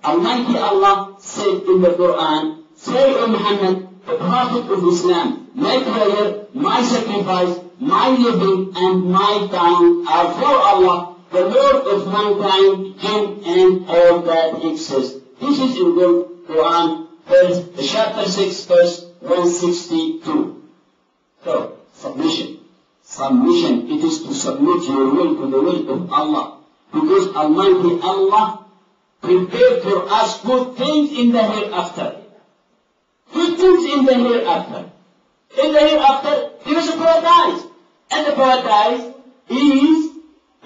Almighty Allah said in the Quran, say, O Muhammad, the Prophet of Islam, my prayer, my sacrifice, my living, and my dying are for Allah, the Lord of mankind, jinn, and all that exists. This is in the Quran, chapter 6, verse 162. So, submission. Submission, it is to submit your will to the will of Allah. Because Almighty Allah prepared for us good things in the hereafter. Good things in the hereafter. In the hereafter, there is a paradise. And the paradise is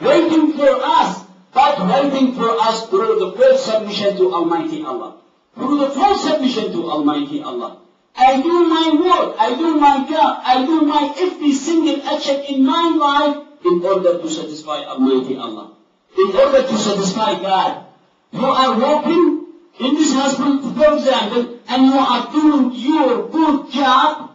waiting for us. But waiting for us through the full submission to Almighty Allah. Through the full submission to Almighty Allah. I do my work, I do my job, I do my every single action in my life in order to satisfy Almighty Allah. In order to satisfy God. You are working in this hospital, for example, and you are doing your good job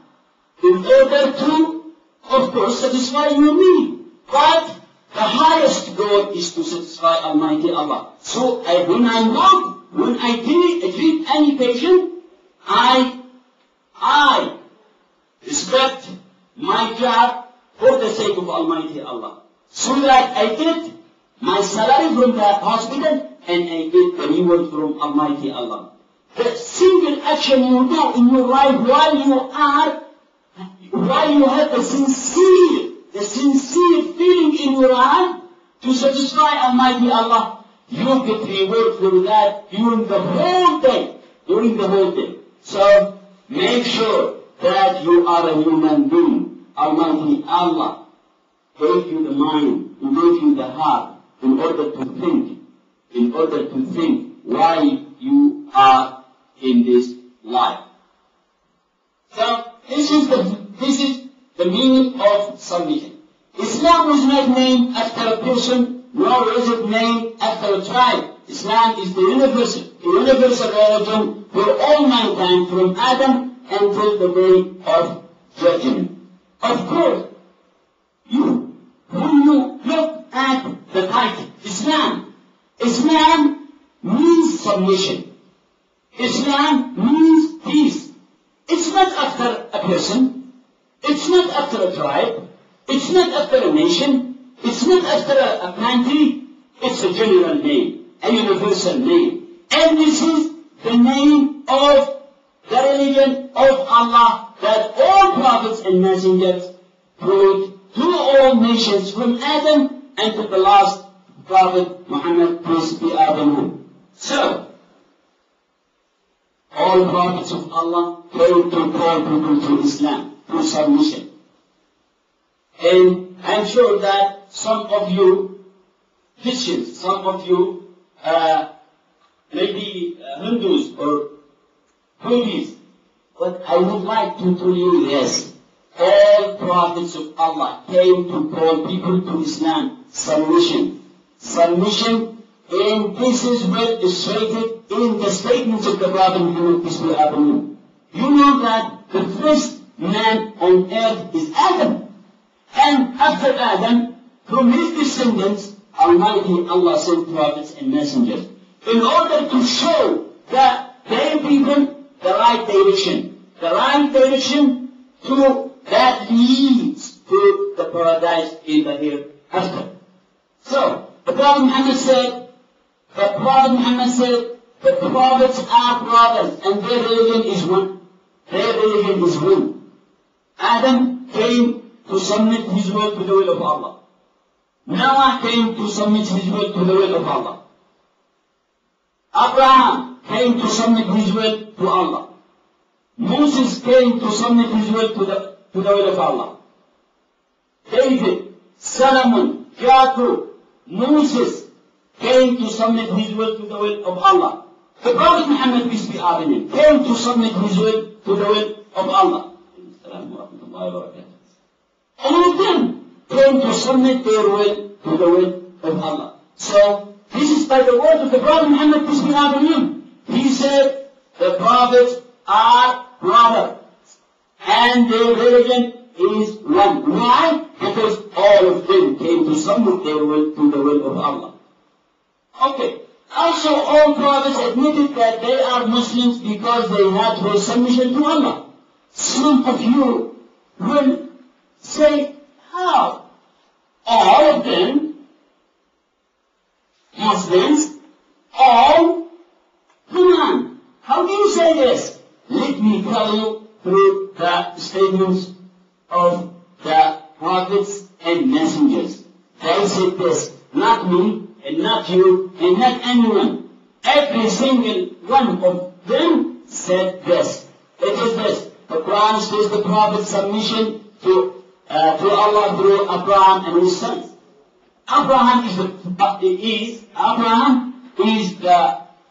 in order to, of course, satisfy your need. But the highest goal is to satisfy Almighty Allah. So when I work, when I treat any patient, I respect my job for the sake of Almighty Allah. So that I get my salary from the hospital and I get the reward from Almighty Allah. The single action you do in your life while you have the sincere feeling in your heart to satisfy Almighty Allah, you get reward for that during the whole day. So make sure that you are a human being. Almighty Allah gave you the mind, He gave you the heart in order to think why you are in this life. So this is the meaning of submission. Islam was not named after a person, nor is it named after a tribe. Islam is the universal religion for all mankind from Adam until the day of judgment. Of course, when you look at the title, Islam means submission. Islam means peace. It's not after a person. It's not after a tribe. It's not after a nation. It's not after a country. It's a general name, a universal name. And this is the name of the religion of Allah that all prophets and messengers brought to all nations from Adam and to the last Prophet Muhammad, peace be upon him. So, all prophets of Allah came to call people to Islam, to submission. And I'm sure that some of you Christians, some of you maybe Hindus or Buddhists, but I would like to tell you this. All prophets of Allah came to call people to Islam, submission. Submission, and this is well illustrated in the statements of the Prophet Muhammad, peace be upon him. You know that the first man on earth is Adam. And after Adam, from his descendants, Almighty Allah sent prophets and messengers in order to show that their people the right direction to that leads to the paradise in the hereafter. So, the Prophet Muhammad said, the prophets are brothers and their religion is one. Adam came to submit his will to the will of Allah. Noah came to submit his will to the will of Allah. Abraham came to submit his will to Allah. Moses came to submit his will to the will of Allah. David, Solomon, Jacob, Moses came to submit his will to the will of Allah. The Prophet Muhammad, peace be upon him, came to submit his will to the will of Allah. All of them came to submit their will to the will of Allah. So, this is by the word of the Prophet Muhammad, peace be upon him. He said, the prophets are brothers, and their religion is one. Why? Because all of them came to submit their will to the will of Allah. Okay, Also, all prophets admitted that they are Muslims because they had their submission to Allah. Some of you will say, how? All of them, Muslims, all? Come on, how do you say this? Let me tell you through the statements of the prophets and messengers. They said this, not me, and not you, and not anyone. Every single one of them said this. It is this. The Quran says the Prophet's submission to Allah through Abraham and his sons. Abraham is the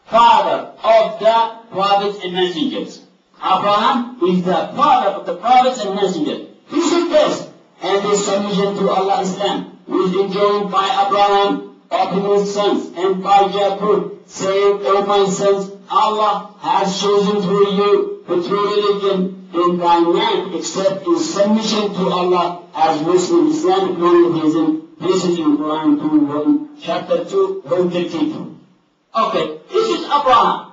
father of the prophets and messengers. Abraham is the father of the prophets and messengers. He said this, and his submission to Allah Islam was enjoined by Abraham upon his sons, and by Jacob, saying, O my sons, Allah has chosen for you the true religion in thy name, except in submission to Allah as Muslim Islamic monotheism. This is in Quran 2, chapter 2, verse 32. Okay, this is Abraham.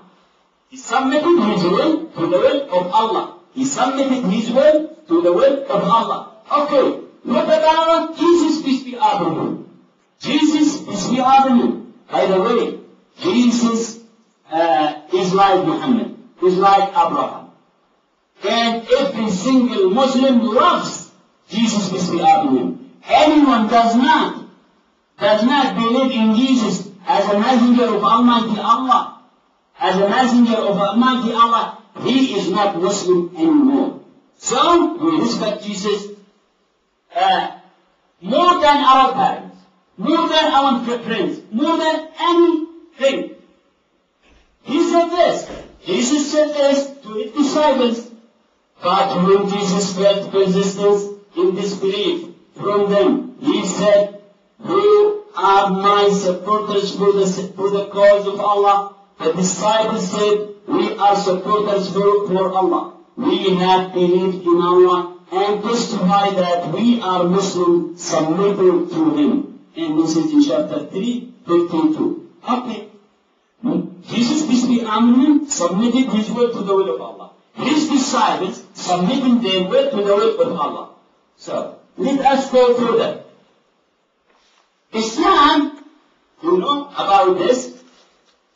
He submitted his will to the will of Allah. He submitted his will to the will of Allah. Okay, what about Jesus, peace be upon him? Jesus, peace be upon him. By the way, Jesus is like Muhammad, is like Abraham. And every single Muslim loves Jesus, peace be upon him. Anyone does not believe in Jesus as a messenger of Almighty Allah, as a messenger of Almighty Allah, he is not Muslim anymore. So, we respect Jesus more than our parents, more than our friends, more than anything. He said this. Jesus said this to his disciples. But when Jesus felt resistance in disbelief from them, he said, who are my supporters for the cause of Allah? The disciples said, we are supporters for Allah. We have believed in Allah and testify that we are Muslim submitted to Him. And this is in chapter 3, 52. Okay. Jesus, peace be upon him, submitted his will to the will of Allah. His disciples submitting their will to the will of Allah. So, let us go further. Islam, you know about this.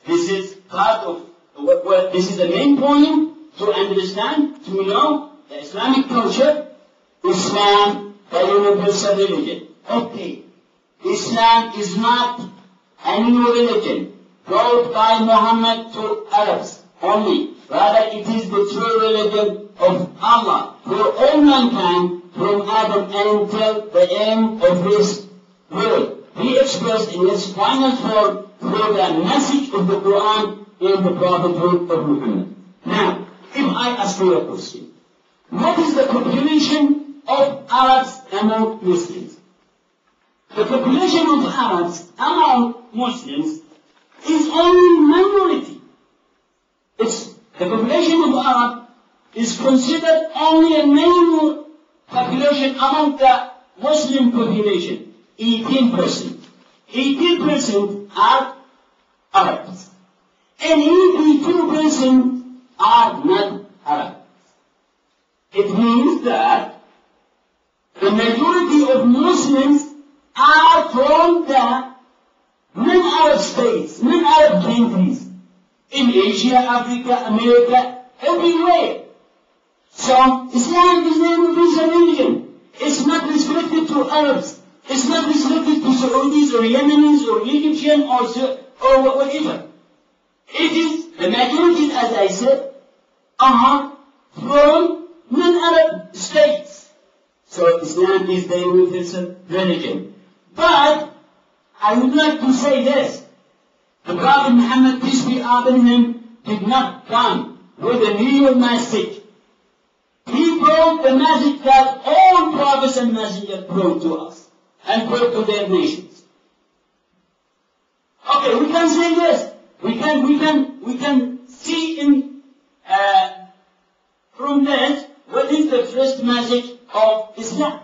This is part of, this is the main point to understand, to know the Islamic culture. Islam, the universal religion. Okay. Islam is not a new religion brought by Muhammad to Arabs only. Rather, it is the true religion of Allah for all mankind from Adam until the end of His will. He expressed in its final form through the message of the Quran and the prophethood of Muhammad. Now, if I ask you a question, what is the population of Arabs among Muslims? The population of Arabs among Muslims is only minority. The population of Arab is considered only a minimal population among the Muslim population. 18%. 18% are Arabs. And 82% are not Arabs. It means that the majority of Muslims are from the non-Arab states, non-Arab countries, in Asia, Africa, America, everywhere. So, Islam is a universal religion. It's not restricted to Arabs. It's not restricted to Saudis or Yemenis or Egyptian or whatever. It is, the majority, as I said, are from non-Arab states. So, Islam is the universal religion. But, I would like to say this. The Prophet Muhammad, peace be upon him, did not come with a new message. He brought the message that all prophets and messengers brought to us and brought to their nations. Okay, we can say this. We can see in from this what is the first message of Islam.